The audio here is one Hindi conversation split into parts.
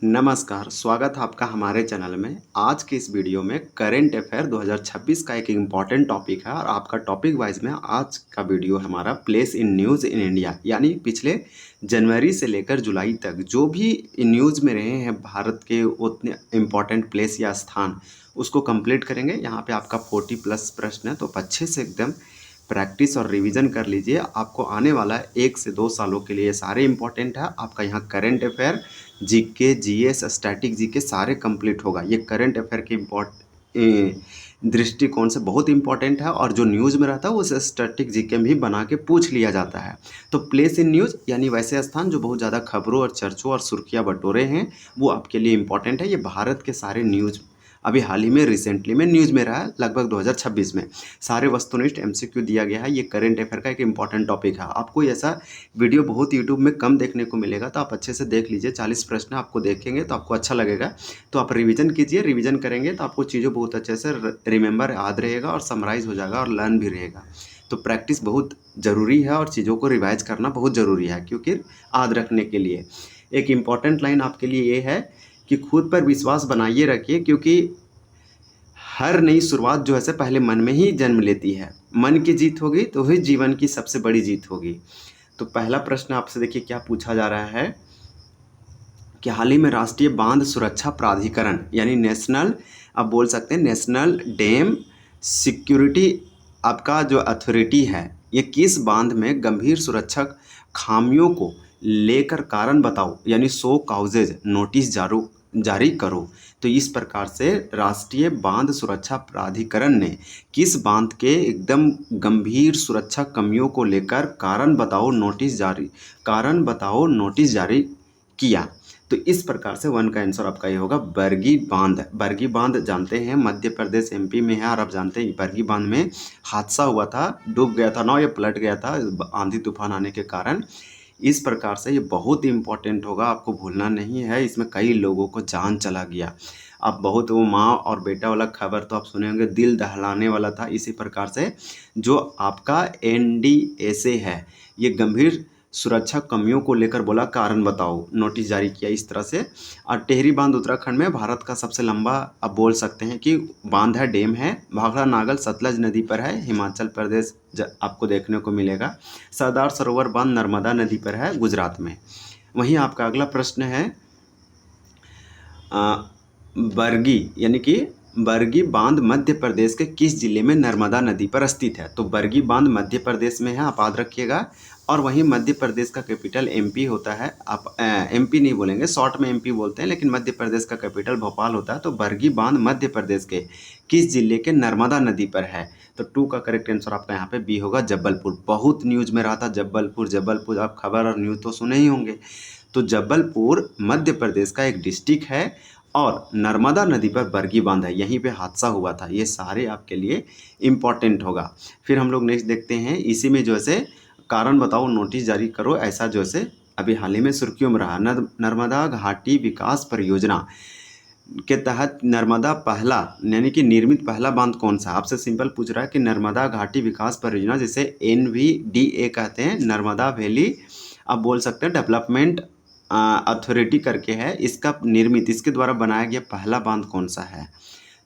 नमस्कार, स्वागत है आपका हमारे चैनल में। आज के इस वीडियो में करंट अफेयर 2026 का एक इम्पॉर्टेंट टॉपिक है और आपका टॉपिक वाइज में आज का वीडियो हमारा place in news in India, यानी पिछले जनवरी से लेकर जुलाई तक जो भी न्यूज़ में रहे हैं भारत के उतने इम्पॉर्टेंट प्लेस या स्थान, उसको कंप्लीट करेंगे। यहाँ पे आपका 40+ प्रश्न है, तो अच्छे से एकदम प्रैक्टिस और रिवीजन कर लीजिए। आपको आने वाला 1 से 2 सालों के लिए सारे इम्पॉर्टेंट है। आपका यहाँ current affair, GK, GS, static GK सारे कंप्लीट होगा। ये करंट अफेयर के दृष्टिकोण से बहुत इंपॉर्टेंट है और जो न्यूज़ में रहता है वो स्टैटिक जीके में भी बना के पूछ लिया जाता है। तो प्लेस इन न्यूज़ यानी वैसे स्थान जो बहुत ज़्यादा खबरों और चर्चों और सुर्खियाँ बटोरे हैं, वो आपके लिए इंपॉर्टेंट है। ये भारत के सारे न्यूज़ अभी हाल ही में रिसेंटली में न्यूज़ में रहा है, लगभग 2026 में सारे वस्तुनिष्ठ एमसीक्यू दिया गया है। ये करंट अफेयर का एक इंपॉर्टेंट टॉपिक है। आपको ऐसा वीडियो बहुत यूट्यूब में कम देखने को मिलेगा, तो आप अच्छे से देख लीजिए। 40 प्रश्न आपको देखेंगे तो आपको अच्छा लगेगा। तो आप रिवीजन कीजिए, रिवीजन करेंगे तो आपको चीज़ें बहुत अच्छे से रिमेंबर याद रहेगा और समराइज हो जाएगा और लर्न भी रहेगा। तो प्रैक्टिस बहुत ज़रूरी है और चीज़ों को रिवाइज करना बहुत ज़रूरी है, क्योंकि याद रखने के लिए एक इम्पॉर्टेंट लाइन आपके लिए ये है कि खुद पर विश्वास बनाइए रखिए, क्योंकि हर नई शुरुआत जो है से पहले मन में ही जन्म लेती है। मन की जीत होगी तो ही जीवन की सबसे बड़ी जीत होगी। तो पहला प्रश्न आपसे देखिए क्या पूछा जा रहा है कि हाल ही में राष्ट्रीय बांध सुरक्षा प्राधिकरण यानी नेशनल, आप बोल सकते हैं नेशनल डैम सिक्योरिटी, आपका जो अथॉरिटी है, ये किस बांध में गंभीर सुरक्षा खामियों को लेकर कारण बताओ यानी शो काउजेज नोटिस जारी करो। तो इस प्रकार से राष्ट्रीय बांध सुरक्षा प्राधिकरण ने किस बांध के एकदम गंभीर सुरक्षा कमियों को लेकर कारण बताओ नोटिस जारी किया। तो इस प्रकार से वन का आंसर आपका ये होगा बरगी बांध। बरगी बांध जानते हैं मध्य प्रदेश एमपी में है, और आप जानते हैं बरगी बांध में हादसा हुआ था, डूब गया था नाव, ये पलट गया था आंधी तूफान आने के कारण। इस प्रकार से ये बहुत इंपॉर्टेंट होगा, आपको भूलना नहीं है। इसमें कई लोगों को जान चला गया। अब बहुत वो माँ और बेटा वाला खबर तो आप सुने होंगे, दिल दहलाने वाला था। इसी प्रकार से जो आपका एनडीएसए है, ये गंभीर सुरक्षा कमियों को लेकर बोला कारण बताओ, नोटिस जारी किया इस तरह से। और टेहरी बांध उत्तराखंड में भारत का सबसे लंबा, अब बोल सकते हैं कि बांध है, डैम है। भाखड़ा नागल सतलज नदी पर है, हिमाचल प्रदेश आपको देखने को मिलेगा। सरदार सरोवर बांध नर्मदा नदी पर है, गुजरात में। वहीं आपका अगला प्रश्न है बरगी यानी कि बरगी बांध मध्य प्रदेश के किस जिले में नर्मदा नदी पर स्थित है। तो बरगी बांध मध्य प्रदेश में है, आप याद रखिएगा। और वहीं मध्य प्रदेश का कैपिटल एमपी होता है। आप एमपी नहीं बोलेंगे, शॉर्ट में एमपी बोलते हैं, लेकिन मध्य प्रदेश का कैपिटल भोपाल होता है। तो बरगी बांध मध्य प्रदेश के किस जिले के नर्मदा नदी पर है। तो 2 का करेक्ट आंसर आपका यहाँ पे बी होगा, जबलपुर। बहुत न्यूज़ में रहा था जबलपुर जबलपुर, आप खबर और न्यूज़ तो सुने ही होंगे। तो जबलपुर मध्य प्रदेश का एक डिस्ट्रिक्ट है और नर्मदा नदी पर बरगी बांध है, यहीं पे हादसा हुआ था। ये सारे आपके लिए इम्पॉर्टेंट होगा। फिर हम लोग नेक्स्ट देखते हैं, इसी में जो है कारण बताओ नोटिस जारी करो, ऐसा जो है अभी हाल ही में सुर्खियों में रहा। नर्मदा घाटी विकास परियोजना के तहत नर्मदा पहला यानी कि निर्मित पहला बांध कौन सा। आपसे सिंपल पूछ रहा है कि नर्मदा घाटी विकास परियोजना, जिसे NVDA कहते हैं, नर्मदा वैली आप बोल सकते हैं डेवलपमेंट अथॉरिटी करके है, इसका निर्मित, इसके द्वारा बनाया गया पहला बांध कौन सा है।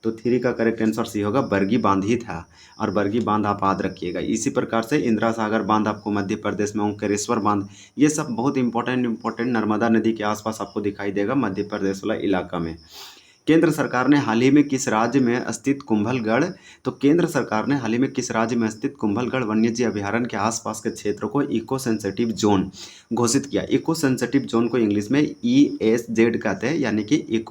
तो 3 का करेक्ट आंसर सी होगा, बरगी बांध ही था। और बरगी बांध आप याद रखिएगा। इसी प्रकार से इंदिरा सागर बांध आपको मध्य प्रदेश में, ओंकारेश्वर बांध, ये सब बहुत इंपॉर्टेंट नर्मदा नदी के आसपास आपको दिखाई देगा मध्य प्रदेश वाला इलाका में। केंद्र सरकार ने हाल ही में किस राज्य में स्थित कुंभलगढ़, तो केंद्र सरकार ने हाल ही में किस राज्य में स्थित कुंभलगढ़ वन्यजीव अभयारण्य के आसपास के क्षेत्रों को इको सेंसिटिव जोन घोषित किया। इको सेंसिटिव जोन को इंग्लिश में ESZ कहते हैं, यानी कि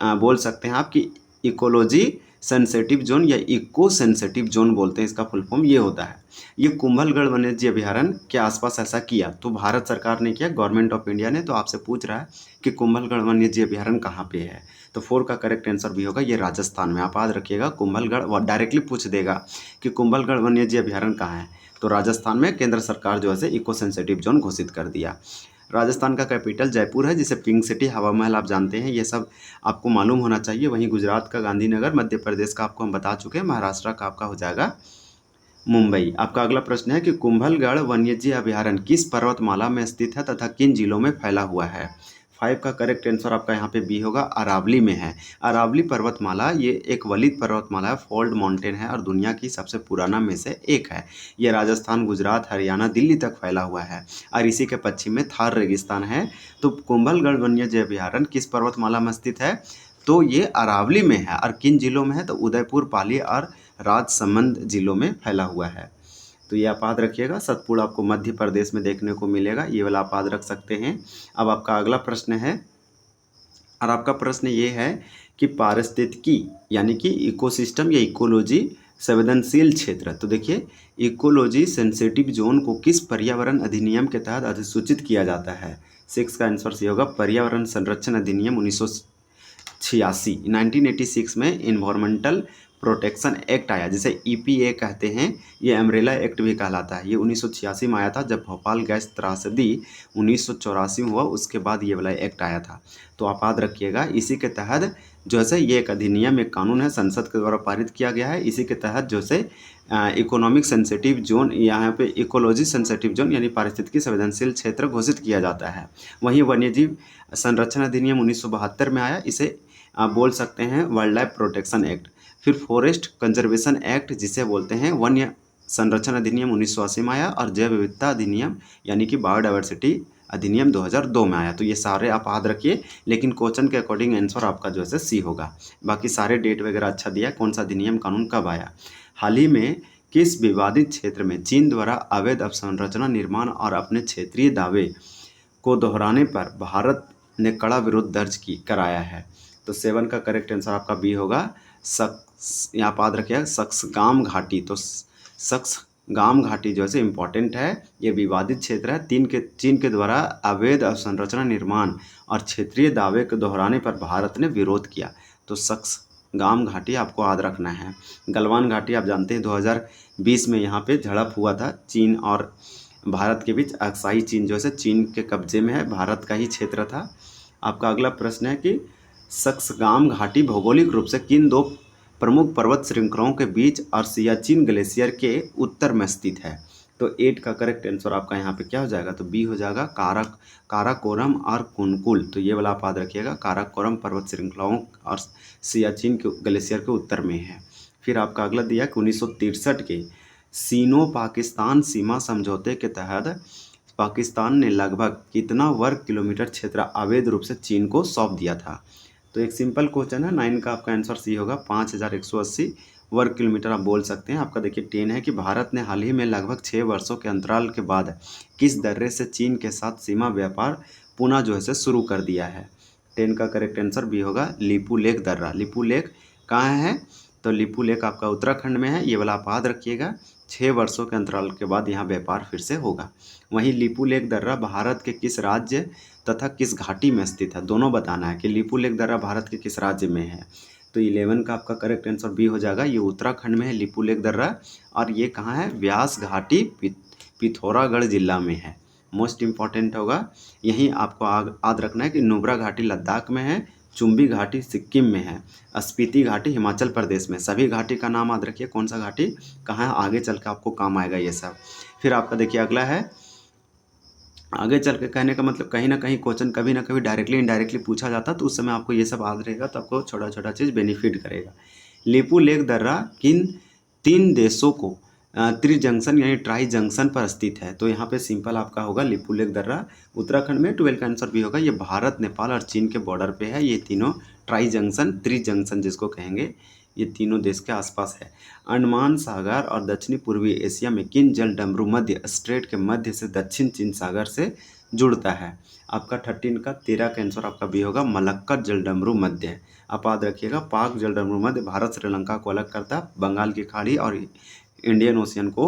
बोल सकते हैं आप कि इकोलॉजी सेंसिटिव जोन या इको सेंसिटिव जोन बोलते हैं, इसका फुल फॉर्म ये होता है। ये कुंभलगढ़ वन्यजीव अभयारण्य के आसपास ऐसा किया, तो भारत सरकार ने किया, गवर्नमेंट ऑफ इंडिया ने। तो आपसे पूछ रहा है कि कुंभलगढ़ वन्यजीव अभयारण्य कहाँ पे है। तो 4 का करेक्ट आंसर भी होगा, ये राजस्थान में। आप याद रखिएगा, कुंभलगढ़ डायरेक्टली पूछ देगा कि कुंभलगढ़ वन्यजीव अभयारण्य कहाँ है, तो राजस्थान में केंद्र सरकार जो है इको सेंसिटिव जोन घोषित कर दिया। राजस्थान का कैपिटल जयपुर है, जिसे पिंक सिटी, हवा महल आप जानते हैं, ये सब आपको मालूम होना चाहिए। वहीं गुजरात का गांधीनगर, मध्य प्रदेश का आपको हम बता चुके हैं, महाराष्ट्र का आपका हो जाएगा मुंबई। आपका अगला प्रश्न है कि कुंभलगढ़ वन्यजीव अभयारण्य किस पर्वतमाला में स्थित है तथा किन जिलों में फैला हुआ है। 5 का करेक्ट आंसर आपका यहाँ पे बी होगा, अरावली में है। अरावली पर्वतमाला ये एक वलित पर्वतमाला है, फोल्ड माउंटेन है और दुनिया की सबसे पुराना में से एक है। ये राजस्थान, गुजरात, हरियाणा, दिल्ली तक फैला हुआ है और इसी के पश्चिम में थार रेगिस्तान है। तो कुंभलगढ़ वन्यजीव अभयारण्य किस पर्वतमाला में स्थित है? तो ये अरावली में है। और किन जिलों में है? तो उदयपुर, पाली और राजसमंद जिलों में फैला हुआ है। तो ये आप याद रखिएगा। सतपुड़ा आपको मध्य प्रदेश में देखने को मिलेगा, ये वाला आप याद रख सकते हैं। अब आपका अगला प्रश्न है और आपका प्रश्न ये है कि पारिस्थितिकी यानी कि इकोसिस्टम या इकोलॉजी संवेदनशील क्षेत्र। तो देखिए, इकोलॉजी सेंसिटिव जोन को किस पर्यावरण अधिनियम के तहत अधिसूचित किया जाता है? 6 का आंसर सी होगा, पर्यावरण संरक्षण अधिनियम 1986। 1986 में इन्वायरमेंटल प्रोटेक्शन एक्ट आया, जिसे EPA कहते हैं। ये अम्ब्रेला एक्ट भी कहलाता है। ये 1986 में आया था, जब भोपाल गैस त्रासदी 1984 में हुआ, उसके बाद ये वाला एक्ट आया था। तो आप याद रखिएगा, इसी के तहत जो है ये एक अधिनियम, एक कानून है, संसद के द्वारा पारित किया गया है। इसी के तहत जो है इकोनॉमिक सेंसिटिव जोन, यहाँ पे इकोलॉजी सेंसिटिव जोन यानी पारिस्थितिकी संवेदनशील क्षेत्र घोषित किया जाता है। वहीं वन्यजीव संरक्षण अधिनियम 1972 में आया, इसे आप बोल सकते हैं वाइल्ड लाइफ प्रोटेक्शन एक्ट। फिर फॉरेस्ट कंजर्वेशन एक्ट, जिसे बोलते हैं वन्य संरक्षण अधिनियम 1980 में आया। और जैव विविधता अधिनियम यानी कि बायोडाइवर्सिटी अधिनियम 2002 में आया। तो ये सारे आप याद रखिए, लेकिन क्वेश्चन के अकॉर्डिंग आंसर आपका जो है सी होगा। बाकी सारे डेट वगैरह अच्छा दिया, कौन सा अधिनियम कानून कब आया। हाल ही में किस विवादित क्षेत्र में चीन द्वारा अवैध अवसंरचना निर्माण और अपने क्षेत्रीय दावे को दोहराने पर भारत ने कड़ा विरोध दर्ज कराया है? तो 7 का करेक्ट आंसर आपका बी होगा, यहाँ पर याद रखिएगा, सक्सगाम घाटी। तो सक्सगाम घाटी जो है इम्पॉर्टेंट है, ये विवादित क्षेत्र है। चीन के द्वारा अवैध अवसंरचना निर्माण और क्षेत्रीय दावे के दोहराने पर भारत ने विरोध किया। तो सक्सगाम घाटी आपको याद रखना है। गलवान घाटी आप जानते हैं 2020 में यहाँ पे झड़प हुआ था चीन और भारत के बीच। अक्साई चीन जो है चीन के कब्जे में है, भारत का ही क्षेत्र था। आपका अगला प्रश्न है कि सक्सगाम घाटी भौगोलिक रूप से किन दो प्रमुख पर्वत श्रृंखलाओं के बीच और सियाचिन ग्लेशियर के उत्तर में स्थित है? तो 8 का करेक्ट आंसर आपका यहाँ पे क्या हो जाएगा? तो बी हो जाएगा, काराकोरम और कुनकुल। तो ये वाला आप याद रखिएगा, काराकोरम पर्वत श्रृंखलाओं और सियाचिन के ग्लेशियर के उत्तर में है। फिर आपका अगला दिया कि 1963 के सीनो पाकिस्तान सीमा समझौते के तहत पाकिस्तान ने लगभग कितना वर्ग किलोमीटर क्षेत्र अवैध रूप से चीन को सौंप दिया था? तो एक सिंपल क्वेश्चन है, 9 का आपका आंसर सी होगा, 5180 वर्ग किलोमीटर आप बोल सकते हैं। आपका देखिए 10 है कि भारत ने हाल ही में लगभग 6 वर्षों के अंतराल के बाद किस दर्रे से चीन के साथ सीमा व्यापार पुनः जो है शुरू कर दिया है? 10 का करेक्ट आंसर बी होगा, लिपू लेक दर्रा। लिपू लेक कहाँ है? तो लिपू लेक आपका उत्तराखंड में है। ये वाला आप याद रखिएगा, 6 वर्षों के अंतराल के बाद यहाँ व्यापार फिर से होगा। वहीं लिपू लेक दर्रा भारत के किस राज्य तथा किस घाटी में स्थित है? दोनों बताना है कि लिपू लेक दर्रा भारत के किस राज्य में है। तो 11 का आपका करेक्ट आंसर बी हो जाएगा, ये उत्तराखंड में है लिपू लेक दर्रा। और ये कहाँ है? व्यास घाटी पिथौरागढ़ जिला में है। मोस्ट इंपॉर्टेंट होगा, यहीं आपको याद रखना है कि नुब्रा घाटी लद्दाख में है, चुम्बी घाटी सिक्किम में है, स्पीति घाटी हिमाचल प्रदेश में। सभी घाटी का नाम याद रखिए, कौन सा घाटी कहाँ है, आगे चल के आपको काम आएगा ये सब। फिर आपका देखिए अगला है, आगे चल के कहने का मतलब कहीं ना कहीं क्वेश्चन कभी ना कभी डायरेक्टली इनडायरेक्टली पूछा जाता, तो उस समय आपको ये सब याद रहेगा, तो आपको छोटा छोटा चीज़ बेनिफिट करेगा। लिपू लेक दर्रा किन 3 देशों को त्रिजंक्शन यानी ट्राई जंक्शन पर स्थित है? तो यहाँ पे सिंपल आपका होगा, लिपू लेक दर्रा उत्तराखंड में। 12 का आंसर भी होगा, ये भारत, नेपाल और चीन के बॉर्डर पे है। ये तीनों ट्राई जंक्शन, त्रिजंक्शन जिसको कहेंगे, ये तीनों देश के आसपास है। अंडमान सागर और दक्षिणी पूर्वी एशिया में किन जल डमरू मध्य स्ट्रेट के मध्य से दक्षिण चीन सागर से जुड़ता है? आपका 13 का 13 का आंसर आपका भी होगा, मलक्का जल डमरू मध्य। आप याद रखिएगा, पाक जल डमरू मध्य भारत श्रीलंका को अलग करता है, बंगाल की खाड़ी और इंडियन ओशियन को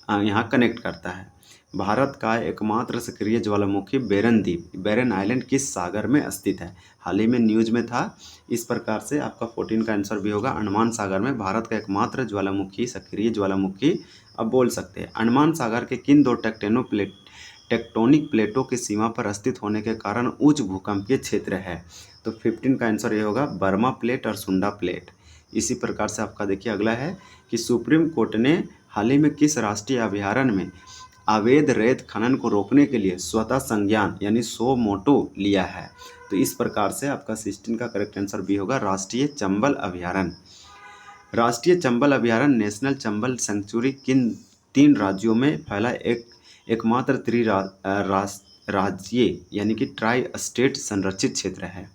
यहाँ कनेक्ट करता है। भारत का एकमात्र सक्रिय ज्वालामुखी बेरन द्वीप, बेरन आइलैंड किस सागर में स्थित है? हाल ही में न्यूज में था। इस प्रकार से आपका 14 का आंसर भी होगा, अंडमान सागर में भारत का एकमात्र ज्वालामुखी, सक्रिय ज्वालामुखी अब बोल सकते हैं। अंडमान सागर के किन दो टेक्टोनिक प्लेटों की सीमा पर स्थित होने के कारण उच्च भूकंपीय क्षेत्र है? तो 15 का आंसर ये होगा, बर्मा प्लेट और सुंडा प्लेट। इसी प्रकार से आपका देखिए अगला है कि सुप्रीम कोर्ट ने हाल ही में किस राष्ट्रीय अभयारण्य में अवैध रेत खनन को रोकने के लिए स्वतः संज्ञान यानी सो मोटो लिया है। तो इस प्रकार से आपका 16 का करेक्ट आंसर बी होगा, राष्ट्रीय चंबल अभयारण्य। राष्ट्रीय चंबल अभयारण्य नेशनल चंबल सेंचुरी किन 3 राज्यों में फैला एकमात्र राज्य यानी कि ट्राई स्टेट संरक्षित क्षेत्र है।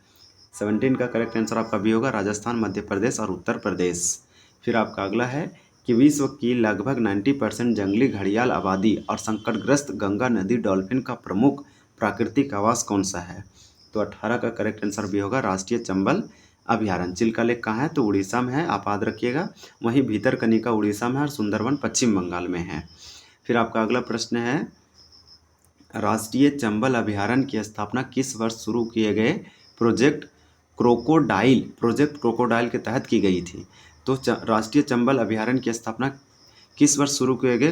17 का करेक्ट आंसर आपका भी होगा, राजस्थान, मध्य प्रदेश और उत्तर प्रदेश। फिर आपका अगला है कि विश्व की लगभग 90% जंगली घड़ियाल आबादी और संकटग्रस्त गंगा नदी डॉल्फिन का प्रमुख प्राकृतिक आवास कौन सा है। तो 18 का करेक्ट आंसर भी होगा, राष्ट्रीय चंबल अभयारण्य। चिल्का लेक कहाँ है, तो उड़ीसा में है, आप याद रखिएगा। वहीं भीतरकनिका उड़ीसा में है और सुंदरवन पश्चिम बंगाल में है। फिर आपका अगला प्रश्न है, राष्ट्रीय चंबल अभयारण्य की स्थापना किस वर्ष शुरू किए गए प्रोजेक्ट क्रोकोडाइल के तहत की गई थी। तो राष्ट्रीय चंबल अभयारण्य की स्थापना किस वर्ष शुरू किए गए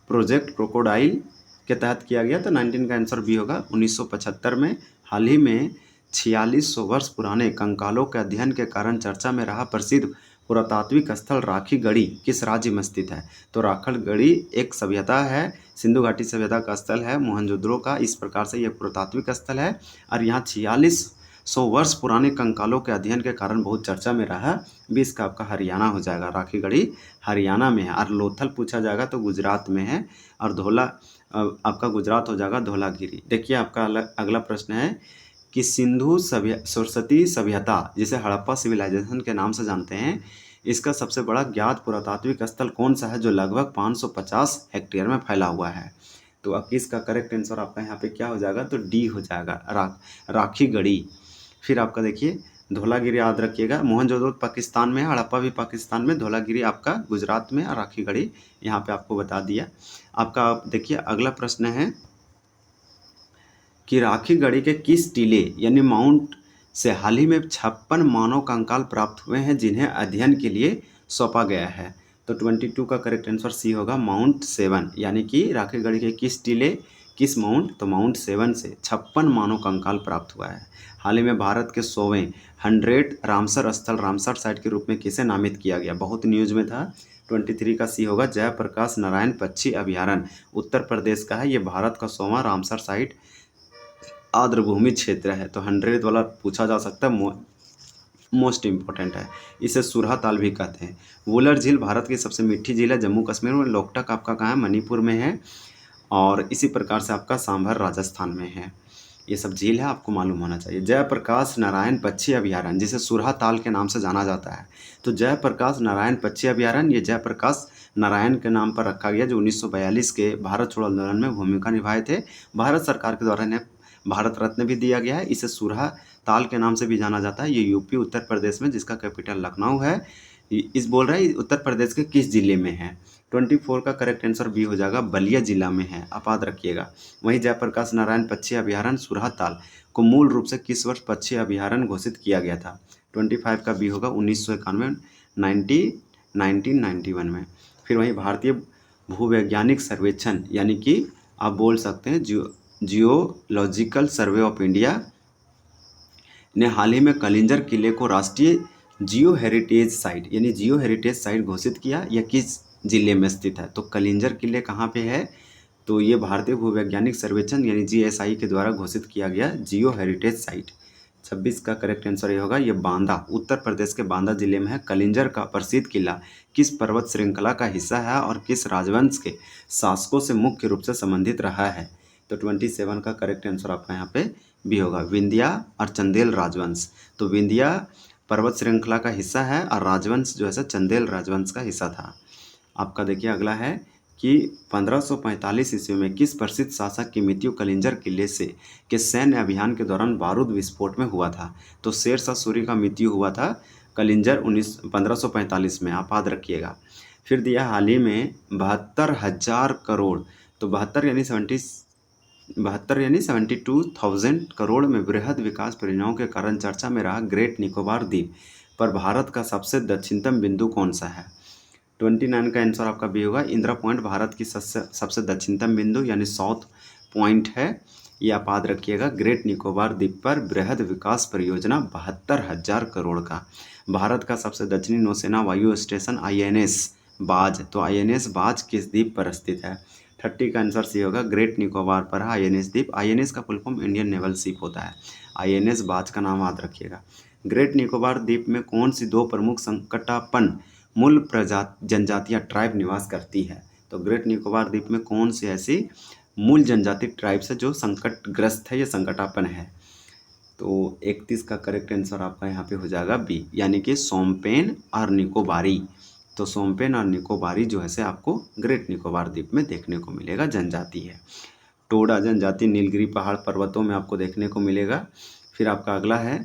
प्रोजेक्ट क्रोकोडाइल के तहत किया गया। तो 19 का आंसर बी होगा, 1975 में। हाल ही में 4600 वर्ष पुराने कंकालों के अध्ययन के कारण चर्चा में रहा प्रसिद्ध पुरातात्विक स्थल राखीगढ़ी किस राज्य में स्थित है। तो राखीगढ़ी एक सभ्यता है, सिंधु घाटी सभ्यता का स्थल है मोहनजोदड़ो का। इस प्रकार से यह पुरातात्विक स्थल है और यहाँ 4600 वर्ष पुराने कंकालों के अध्ययन के कारण बहुत चर्चा में रहा। 20 का आपका हरियाणा हो जाएगा, राखीगढ़ी हरियाणा में है। और लोथल पूछा जाएगा तो गुजरात में है, और धोला आपका गुजरात हो जाएगा, धौलागिरी। देखिए आपका अगला प्रश्न है कि सिंधु सरस्वती सभ्यता जिसे हड़प्पा सिविलाइजेशन के नाम से जानते हैं, इसका सबसे बड़ा ज्ञात पुरातात्विक स्थल कौन सा है जो लगभग 550 हेक्टेयर में फैला हुआ है। तो 21 का करेक्ट आंसर आपका यहाँ पे क्या हो जाएगा, तो डी हो जाएगा, राखीगढ़ी। फिर आपका देखिए धौलागिरी याद रखिएगा, मोहनजोदड़ो पाकिस्तान में है, हड़प्पा भी पाकिस्तान में, धौलागिरी आपका गुजरात में और राखीगढ़ी यहाँ पे आपको बता दिया। आपका आप देखिए अगला प्रश्न है कि राखीगढ़ी के किस टीले यानी माउंट से हाल ही में 56 मानव कंकाल प्राप्त हुए हैं जिन्हें अध्ययन के लिए सौंपा गया है। तो 22 का करेक्ट आंसर सी होगा, माउंट 7, यानी कि राखीगढ़ी के किस टीले किस माउंट, तो माउंट 7 से 56 मानव कंकाल प्राप्त हुआ है। हाल ही में भारत के 100वें 100 रामसर स्थल रामसर साइट के रूप में किसे नामित किया गया, बहुत न्यूज में था। 23 का सी होगा, जयप्रकाश नारायण पक्षी अभयारण्य उत्तर प्रदेश का है। ये भारत का 100वां रामसर साइट आर्द्रभूमि क्षेत्र है। तो 100 वाला पूछा जा सकता है, मोस्ट इम्पोर्टेंट है। इसे सुरहा ताल भी कहते हैं। वुलर झील भारत की सबसे मीठी झील है, जम्मू कश्मीर में। लोकटक आपका कहाँ है, मणिपुर में है। और इसी प्रकार से आपका सांभर राजस्थान में है। ये सब झील है, आपको मालूम होना चाहिए। जयप्रकाश नारायण पक्षी अभयारण्य जिसे सुरहा ताल के नाम से जाना जाता है। तो जयप्रकाश नारायण पक्षी अभयारण्य ये जयप्रकाश नारायण के नाम पर रखा गया, जो 1942 के भारत छोड़ो आंदोलन में भूमिका निभाए थे। भारत सरकार के द्वारा इन्हें भारत रत्न भी दिया गया है। इसे सुरहा ताल के नाम से भी जाना जाता है। ये यूपी उत्तर प्रदेश में, जिसका कैपिटल लखनऊ है। इस बोल रहा है उत्तर प्रदेश के किस जिले में है। 24 का करेक्ट आंसर बी हो जाएगा, बलिया जिला में है, आप याद रखिएगा। वहीं जयप्रकाश नारायण पक्षी अभयारण्य सुरहा ताल को मूल रूप से किस वर्ष पक्षी अभयारण्य घोषित किया गया था। 25 का बी होगा, 1991 1991 में। फिर वहीं भारतीय भूवैज्ञानिक सर्वेक्षण यानी कि आप बोल सकते हैं जियोलॉजिकल सर्वे ऑफ इंडिया ने हाल ही में कलिंजर किले को राष्ट्रीय जियो हेरिटेज साइट यानी जियो हेरिटेज साइट घोषित किया। यह किस जिले में स्थित है। तो कलिंजर किले कहाँ पे है, तो ये भारतीय भूवैज्ञानिक सर्वेक्षण यानी जीएसआई के द्वारा घोषित किया गया जियो हेरिटेज साइट। 26 का करेक्ट आंसर ये होगा, ये बांदा उत्तर प्रदेश के बांदा जिले में है। कलिंजर का प्रसिद्ध किला किस पर्वत श्रृंखला का हिस्सा है और किस राजवंश के शासकों से मुख्य रूप से संबंधित रहा है। तो 27 का करेक्ट आंसर आपका यहाँ पे भी होगा, विंध्या और चंदेल राजवंश। तो विंध्या पर्वत श्रृंखला का हिस्सा है और राजवंश जो है चंदेल राजवंश का हिस्सा था। आपका देखिए अगला है कि 1545 ईस्वी में किस प्रसिद्ध शासक की मृत्यु कलिंजर किले से के सैन्य अभियान के दौरान बारूद विस्फोट में हुआ था। तो शेरशाह सूरी का मृत्यु हुआ था कलिंजर 1545 में, आप याद रखिएगा। फिर दिया हाल ही में 72,000 करोड़, तो 72 यानी 72,000 करोड़ में बृहद विकास परियोजनाओं के कारण चर्चा में रहा ग्रेट निकोबार द्वीप पर भारत का सबसे दक्षिणतम बिंदु कौन सा है। 29 का आंसर आपका भी होगा, इंदिरा पॉइंट भारत की सबसे दक्षिणतम बिंदु यानी साउथ पॉइंट है। ये आप याद रखिएगा। ग्रेट निकोबार द्वीप पर बृहद विकास परियोजना 72,000 करोड़ का। भारत का सबसे दक्षिणी नौसेना वायु स्टेशन INS बाज, तो INS बाज किस द्वीप पर स्थित है। 30 का आंसर सी होगा, ग्रेट निकोबार पर है आईएनएस द्वीप। आईएनएस का full form Indian naval ship होता है। आईएनएस बाज का नाम याद रखिएगा। ग्रेट निकोबार द्वीप में कौन सी 2 प्रमुख संकटापन्न मूल जनजातियां ट्राइब निवास करती है? तो ग्रेट निकोबार द्वीप में कौन सी ऐसी मूल जनजाति ट्राइब्स है जो संकटग्रस्त है या संकटापन्न है? तो 31 का करेक्ट आंसर आपका यहाँ पे हो जाएगा बी, यानी कि सोमपेन और निकोबारी। तो सोमपेन और निकोबारी जो है से आपको ग्रेट निकोबार द्वीप में देखने को मिलेगा, जनजाति है। टोडा जनजाति नीलगिरी पहाड़ पर्वतों में आपको देखने को मिलेगा। फिर आपका अगला है,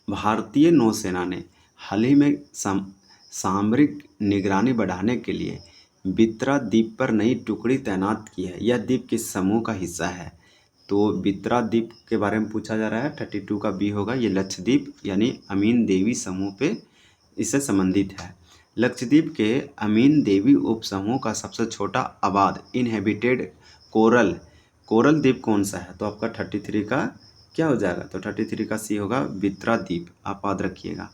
भारतीय नौसेना ने हाल ही में सामरिक निगरानी बढ़ाने के लिए बित्रा द्वीप पर नई टुकड़ी तैनात की है। यह द्वीप किस समूह का हिस्सा है? तो बित्रा द्वीप के बारे में पूछा जा रहा है। 32 का बी होगा, ये लक्षद्वीप यानी अमीन देवी समूह पे इससे संबंधित है। लक्षद्वीप के अमीन देवी उप समूह का सबसे छोटा आबाद इनहेबिटेड कोरल द्वीप कौन सा है? तो आपका 33 का क्या हो जाएगा? तो 33 का सी होगा, बित्रा द्वीप, आप याद रखिएगा।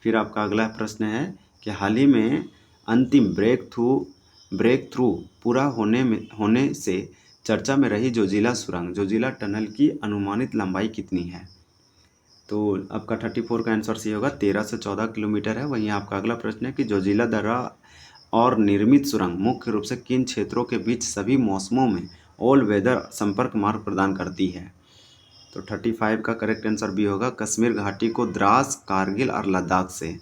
फिर आपका अगला प्रश्न है कि हाल ही में अंतिम ब्रेक थ्रू पूरा होने से चर्चा में रही जोजिला टनल की अनुमानित लंबाई कितनी है? तो आपका 34 का आंसर सी होगा, 13 से 14 किलोमीटर है। वहीं आपका अगला प्रश्न है कि जोजिला दर्रा और निर्मित सुरंग मुख्य रूप से किन क्षेत्रों के बीच सभी मौसमों में ऑल वेदर संपर्क मार्ग प्रदान करती है? तो 35 का करेक्ट आंसर भी होगा, कश्मीर घाटी को द्रास, कारगिल और लद्दाख से।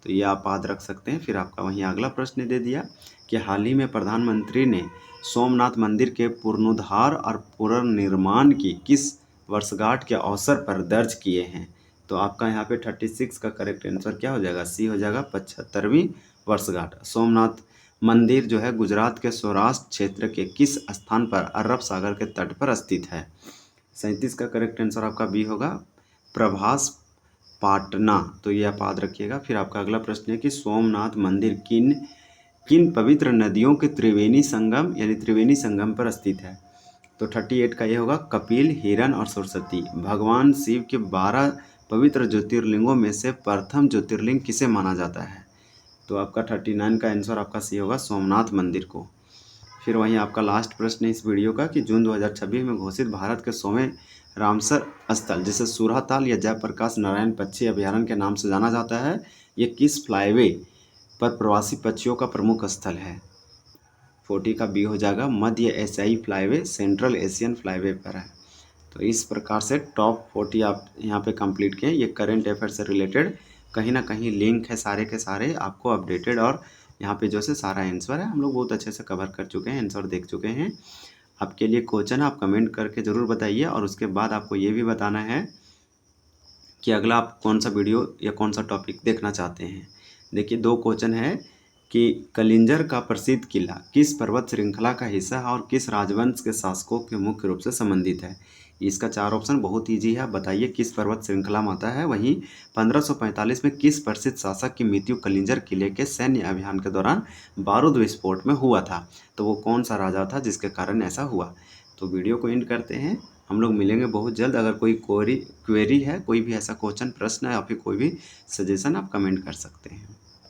तो ये आप याद रख सकते हैं। फिर आपका वहीं अगला प्रश्न दे दिया कि हाल ही में प्रधानमंत्री ने सोमनाथ मंदिर के पुनरुद्धार और पुनर्निर्माण की किस वर्षगांठ के अवसर पर दर्ज किए हैं? तो आपका यहाँ पे 36 का करेक्ट आंसर क्या हो जाएगा? सी हो जाएगा, 75वीं वर्षगांठ। सोमनाथ मंदिर जो है गुजरात के सौराष्ट्र क्षेत्र के किस स्थान पर अरब सागर के तट पर स्थित है? 37 का करेक्ट आंसर आपका बी होगा, प्रभास पाटना। तो ये आप याद रखिएगा। फिर आपका अगला प्रश्न है कि सोमनाथ मंदिर किन पवित्र नदियों के त्रिवेणी संगम पर स्थित है? तो 38 का ये होगा, कपिल, हिरन और सरस्वती। भगवान शिव के 12 पवित्र ज्योतिर्लिंगों में से प्रथम ज्योतिर्लिंग किसे माना जाता है? तो आपका 39 का आंसर आपका सी होगा, सोमनाथ मंदिर को। फिर वहीं आपका लास्ट प्रश्न है इस वीडियो का कि जून 2026 में घोषित भारत के 100वें रामसर स्थल जिसे सूराताल या जयप्रकाश नारायण पक्षी अभयारण्य के नाम से जाना जाता है, ये किस फ्लाईवे पर प्रवासी पक्षियों का प्रमुख स्थल है? 40 का बी हो जाएगा, मध्य एशियाई फ्लाईवे सेंट्रल एशियन फ्लाईवे पर है। तो इस प्रकार से टॉप 40 आप यहाँ पे कंप्लीट किए। ये करंट अफेयर से रिलेटेड कहीं ना कहीं लिंक है, सारे के सारे आपको अपडेटेड, और यहाँ पे जो से सारा आंसर है हम लोग बहुत अच्छे से कवर कर चुके हैं, आंसर देख चुके हैं। आपके लिए क्वेश्चन आप कमेंट करके ज़रूर बताइए, और उसके बाद आपको ये भी बताना है कि अगला आप कौन सा वीडियो या कौन सा टॉपिक देखना चाहते हैं। देखिए 2 क्वेश्चन है कि कलिंजर का प्रसिद्ध किला किस पर्वत श्रृंखला का हिस्सा है और किस राजवंश के शासकों के मुख्य रूप से संबंधित है? इसका 4 ऑप्शन बहुत ईजी है, बताइए किस पर्वत श्रृंखला में आता है। वहीं 1545 में किस प्रसिद्ध शासक की मृत्यु कलिंजर किले के सैन्य अभियान के दौरान बारूद विस्फोट में हुआ था? तो वो कौन सा राजा था जिसके कारण ऐसा हुआ? तो वीडियो को एंड करते हैं, हम लोग मिलेंगे बहुत जल्द। अगर कोई क्वेरी है, कोई भी ऐसा क्वेश्चन प्रश्न है या फिर कोई भी सजेशन आप कमेंट कर सकते हैं।